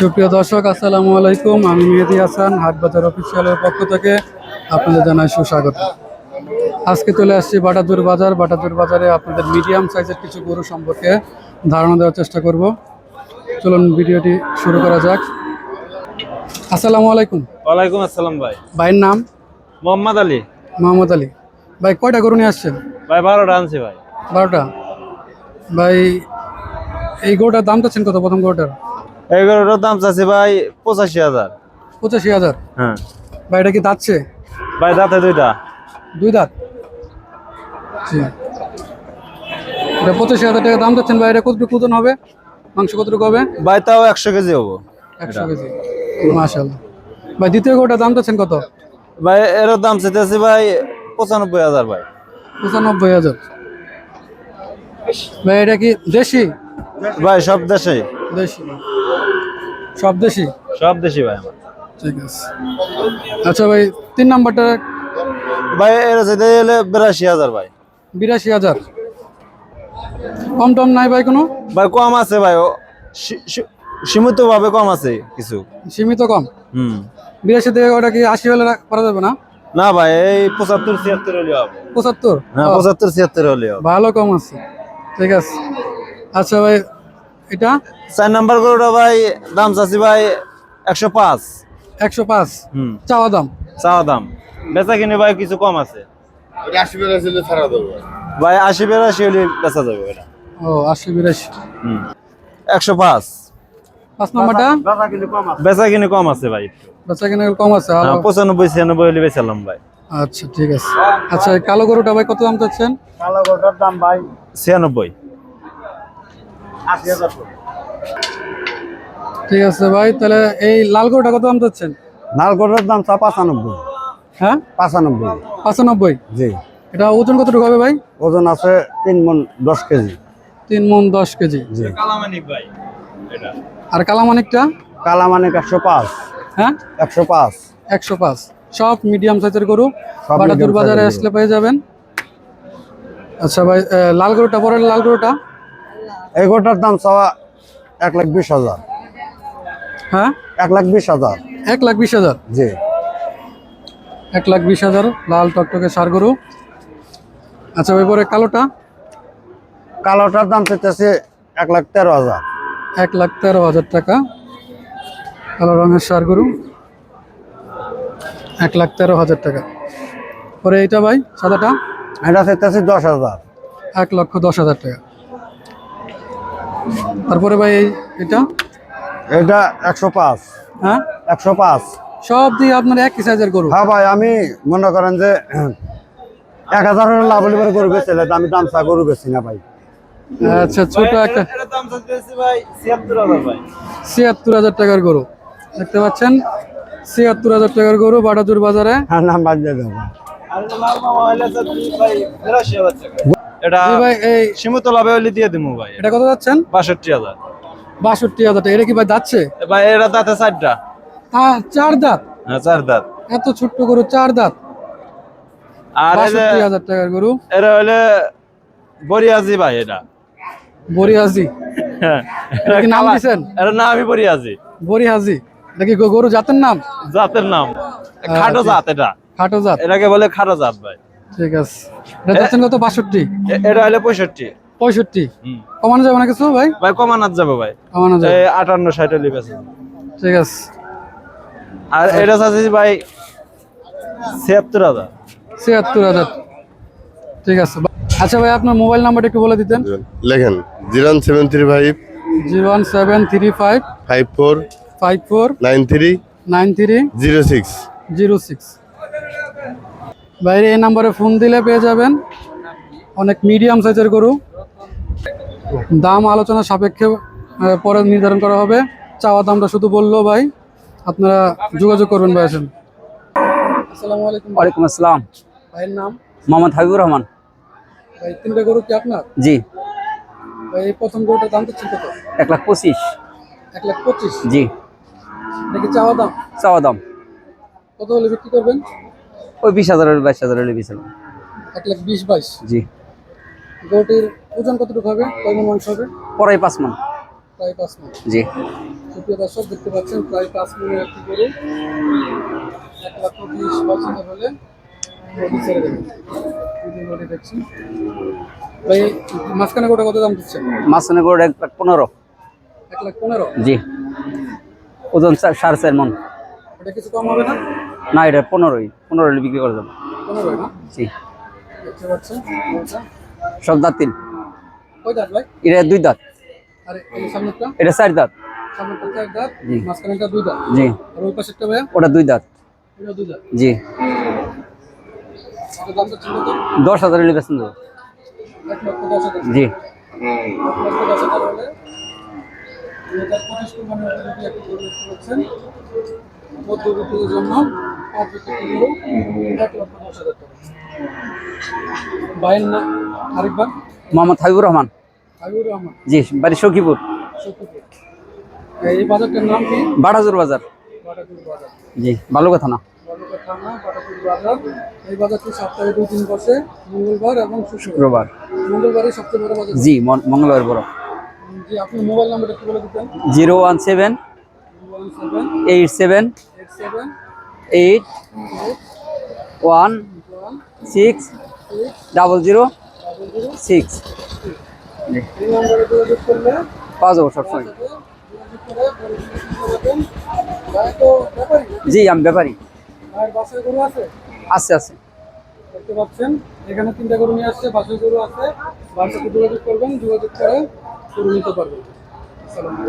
সুপ্রিয় দর্শক, আসসালামু আলাইকুম। আমি মেহেদি হাসান, হাটবাজার অফিসিয়ালের পক্ষ থেকে আপনাদের জানাই সুস্বাগত। আজকে চলে আসছি বাটাদুর বাজার। বাটাদুর বাজারে আপনাদের মিডিয়াম সাইজের কিছু গরু সম্পর্কে ধারণা দেওয়ার চেষ্টা করব। চলুন ভিডিওটি শুরু করা যাক। আসসালামু আলাইকুম। ওয়ালাইকুম আসসালাম ভাই। ভাইয়ের নাম? মোহাম্মদ আলী। মোহাম্মদ আলী। ভাই কয়টা গরু নিয়ে আসছেন? ভাই 12টা আনছি ভাই। 12টা। ভাই এই গরুটার দাম চাচ্ছেন কত? প্রথম গরুটার এই গরুটার দাম চাচ্ছি ভাই 85,000। 85,000। হ্যাঁ ভাই এটা কি দাঁতছে? ভাই দাঁতে দুইটা। দুই দাঁত। জি, এটা 85,000 টাকা দাম চাচ্ছেন। ভাই এটা কতটুকু ওজন হবে? মাংস কতটুকু হবে? ভাই তাও 100 কেজি হবো। 100 কেজি। মাশাআল্লাহ। ভাই দ্বিতীয় গরুটার দাম চাচ্ছেন কত? ভাই এর দাম চাইতেছি ভাই 95,000 ভাই। 95,000। ভাই এটা কি দেশি? ভাই সব দেশে। দেশি, সব দেশি। সব দেশি ভাই আমার। ঠিক আছে। আচ্ছা ভাই, 3 নাম্বারটা? ভাই এর চাইতে হলে 82,000 ভাই। 82,000। কম টম নাই ভাই কোনো? ভাই কম আছে ভাই, সীমিত ভাবে কম আছে কিছু। সীমিত কম। 82 থেকে ওটা কি 80 হলে করা যাবে না? না ভাই এই 75-76 হলে হবে। 75? হ্যাঁ 75-76 হলে হবে। ভালো কম আছে। ঠিক আছে। আচ্ছা ভাই, এটা 4 নাম্বার গরুটা ভাই দাম চাচ্ছি ভাই 105। 105 চাওয়া দাম। চাওয়া দাম, বেচা কিনে ভাই কিছু কম আছে। 80-82 ছাড়া দেবো ভাই 80-82 হলে বেচা যাবে এটা। ও 80-82। 105। 5 নাম্বারটা? বেচা কিনে কম আছে ভাই। বেচা কিনে কম আছে। 95-96 হলে বেচালাম ভাই। আচ্ছা ঠিক আছে। আচ্ছা এই কালো গরুটা ভাই কত দাম চাচ্ছেন? কালো গরুটার দাম ভাই 96। 80,000। ঠিক আছে ভাই, তাহলে এই লাল গরুটা কত দাম চাচ্ছেন? লাল গরুর দাম 95। হ্যাঁ 95। 95। জি। এটা ওজন কতটুকু হবে ভাই? ওজন আছে 3 মণ 10 কেজি। 3 মণ 10 কেজি। জি। কালামানিক ভাই এটা। আর কালামানিকটা? কালামানিক 105। হ্যাঁ 105। 105। সব মিডিয়াম সাইজের গরু। সব বাটাদুর medium বাজারে size-এর আসলে পেয়ে যাবেন। আচ্ছা ভাই, লাল গরুটা, পরের লাল গরুটা? এই গরুটার দাম চাওয়া 1,20,000। হ্যাঁ 1,20,000। 1,20,000। জি। 1,20,000 লাল টকটকে ষাঁড় গরু। আচ্ছা ভাই, পরে কালোটা? কালোটার দাম চাইতেছে 1,13,000। 1,13,000 টাকা। কালো রঙের ষাঁড় গরু 1,13,000 টাকা। পরে এইটা ভাই সাদাটা? এটা চাইতেছে 10,000। 1,10,000 টাকা। তারপরে ভাই এটা? এটা 105। হ্যাঁ 105। সব দিয়ে আপনার একই সাইজের গরু? হ্যাঁ ভাই, আমি মনে করেন যে 1,000 লাভ হলে পরে গরু বেচলে আমি দাম চা গরু বেচি না ভাই। আচ্ছা, ছোট একটা। এর দাম চাচ্ছি ভাই 76,000 ভাই। 76,000 টাকার গরু দেখতে পাচ্ছেন। 76,000 টাকার গরু বাটাদুর বাজারে। হ্যাঁ, নাম বাদ দিয়ে দেবো। আর লাল মামা হইলে চাচ্ছি ভাই 82,000 টাকা। এটা জি ভাই, এই সীমিত লাভে হইলে দিয়ে দিমু ভাই। এটা কত যাচ্ছেন? 62,000। 62,000 টাকা। এটা কি ভাই যাচ্ছে? ভাই এরা দাঁতে 4টা। 4 দাঁত? হ্যাঁ 4 দাঁত। এত ছোট্ট গরু 4 দাঁত। আর এই যে 62,000 টাকার গরু। এরা হইলে বরিয়াজি ভাই এটা। বরিহাজি? হ্যাঁ এটা কি নাম দিছেন? এর নাম আমি বরিয়াজি। বরিহাজি। এটা কি গরু জাতের নাম? জাতের নাম খাটো জাত এটা। খাটো জাত। এটাকে বলে খাটো জাত ভাই। ঠিক আছে। এটা যাচ্ছেন কত? 62? এটা হইলে 65। 65? কমানো যাবে না কিছু ভাই? ভাই কমানাত যাবে ভাই। কমানো যাবে। এই 58-60 হলে বেচে। ঠিক আছে। আর এটা চাচ্ছি ভাই 76,000। 76,000। ঠিক আছে। আচ্ছা ভাই, আপনার মোবাইল নাম্বারটা একটু বলে দিতেন। লেখেন 01735 01735 54 54 93 93 06। 06। বাইরে এই নাম্বারে ফোন দিলে পেয়ে যাবেন অনেক মিডিয়াম সাইজের গরু। দাম আলোচনা সাপেক্ষে পরে নির্ধারণ করা হবে। চাওয়া দামটা শুধু বললো ভাই, আপনারা যোগাযোগ করবেন ভাই। আসেন। আসসালামু আলাইকুম। ওয়ালাইকুম আসসালাম। ভাইয়ের নাম? মোহাম্মদ হাবিবুর রহমান। ভাই 3টা গরু কি আপনার? জি। ভাই এই প্রথম গরুটার দাম দিচ্ছেন কত? 1,25,000। 1,25,000? জি। এটা কি চাওয়া দাম? চাওয়া দাম কত হলে বিক্রি করবেন? ওই 20,000 22,000 হলে বেচলাম। 1,20,000-22,000? জি। গরুটির ওজন কতটুকু হবে? কয় মণ মাংস হবে? পরাই 5 মান। প্রায় 5 মণ। জি সুপ্রিয় দর্শক দেখতে পাচ্ছেন প্রায় 5 মণের একটি গরু 1,20,000 হলে গরু ছেড়ে দেবেন। এই গরুটি দেখছি ভাই, মাঝখানে গোটা কত দাম দিচ্ছেন? মাঝখানে গরুটা 1,15,000। 1,15,000। জি ওজন 4.5 মণ। এটা কিছু কম হবে না? না এটা 15 হলে বিক্রি করে যাবো। 15 না? জি দেখতে পাচ্ছেন গরুটা। সব দাঁত 3। কয় দাঁত ভাই? এটা 2 দাঁত, আর এই সামনেরটা? এটা 4 দাঁত। সামনেরটা 4 দাঁত, জি। মাঝখানেরটা 2 দাঁত। জি আর ওই পাশেরটা ভাইয়া? ওটা 2 দাঁত। এটা 2 দাঁত। জি কত দাম চাচ্ছেন কত? 10,000 হলে বেচতে দেবো। 1,10,000। জি 1,10,000 হলে 2025 কোরবানির উপযোগী একটি গরু দেখতে পাচ্ছেন। মধ্যবিত্তদের জন্য পারফেক্ট একটি গরু, 1,10,000 টাকা। ভাইয়ের নাম আরেকবার? মোহাম্মদ হাবিবুর রহমান। হাবিবুর রহমান, জি বাড়ি সখীপুর। সত্যপুর। এই বাজারটার নাম কি? বাটাজোর বাজার। বাটাকুর বাজার। জি ভালো কথা না। বালুকা থানা, বাটাকুর বাজার। এই বাজারটি সপ্তাহে 2 দিন বসে, মঙ্গলবার এবং শুক্রবার। শুক্রবার। মঙ্গলবারই সবচেয়ে বড় বাজার। জি মঙ্গলবার বড়। জি, আপনি মোবাইল নাম্বারটা একটু বলে দিতেন। 017 017 87 87 8 1 6 00 6। এই নাম্বারে যোগাযোগ করলে পাওয়া যাবো সবসময়। সাথে যোগাযোগ করে পরিচিত করবেন। ভাই তো ব্যাপারী নাকি? জি আমি ব্যাপারী। ভাইয়ের বাসায় গরু আছে? আছে। দেখতে পাচ্ছেন এখানে 3টা গরু নিয়ে আসছে, বাসায় গরু আছে। ভাইয়ের সাথে যোগাযোগ করবেন, যোগাযোগ করে গরু নিতে পারবেন। আসসালামু আলাইকুম।